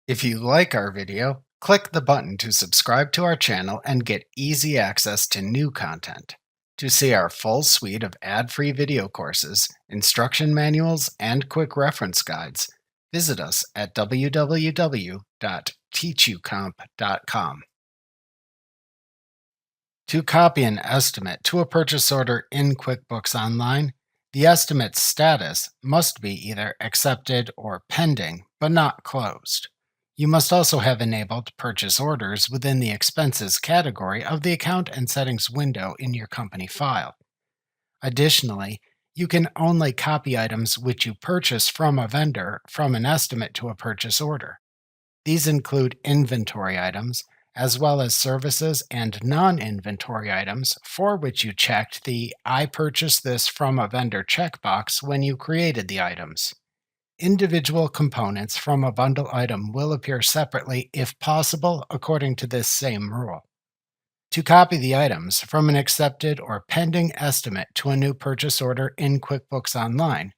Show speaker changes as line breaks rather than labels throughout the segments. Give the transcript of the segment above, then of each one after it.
If you like our video, click the button to subscribe to our channel and get easy access to new content. To see our full suite of ad-free video courses, instruction manuals, and quick reference guides, visit us at www.teachucomp.com. To copy an estimate to a purchase order in QuickBooks Online, the estimate's status must be either accepted or pending, but not closed. You must also have enabled purchase orders within the expenses category of the account and settings window in your company file. Additionally, you can only copy items which you purchase from a vendor from an estimate to a purchase order. These include inventory items, as well as services and non-inventory items for which you checked the I purchased this from a vendor checkbox when you created the items. Individual components from a bundle item will appear separately if possible according to this same rule. To copy the items from an accepted or pending estimate to a new purchase order in QuickBooks Online,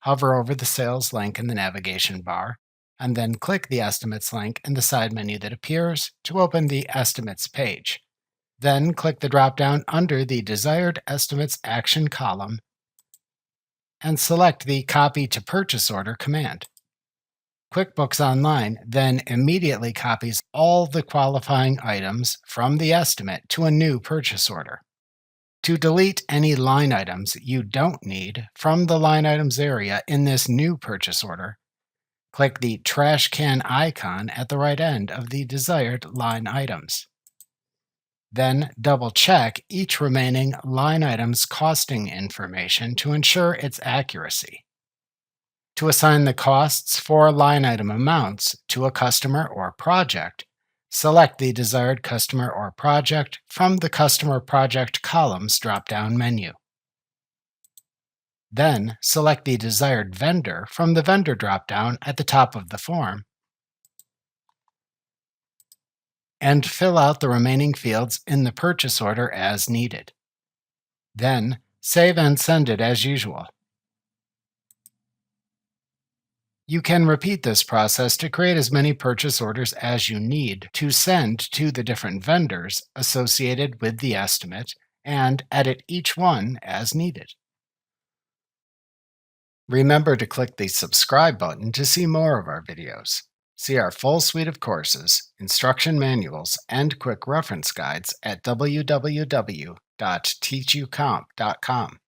hover over the Sales link in the navigation bar, and then click the Estimates link in the side menu that appears to open the Estimates page. Then click the drop-down under the Desired Estimates Action column and select the Copy to Purchase Order command. QuickBooks Online then immediately copies all the qualifying items from the estimate to a new purchase order. To delete any line items you don't need from the line items area in this new purchase order, click the trash can icon at the right end of the desired line items. Then double-check each remaining line item's costing information to ensure its accuracy. To assign the costs for line item amounts to a customer or project, select the desired customer or project from the Customer Project columns drop-down menu. Then select the desired vendor from the Vendor drop-down at the top of the form and fill out the remaining fields in the purchase order as needed. Then save and send it as usual. You can repeat this process to create as many purchase orders as you need to send to the different vendors associated with the estimate and edit each one as needed. Remember to click the subscribe button to see more of our videos. See our full suite of courses, instruction manuals, and quick reference guides at www.teachucomp.com.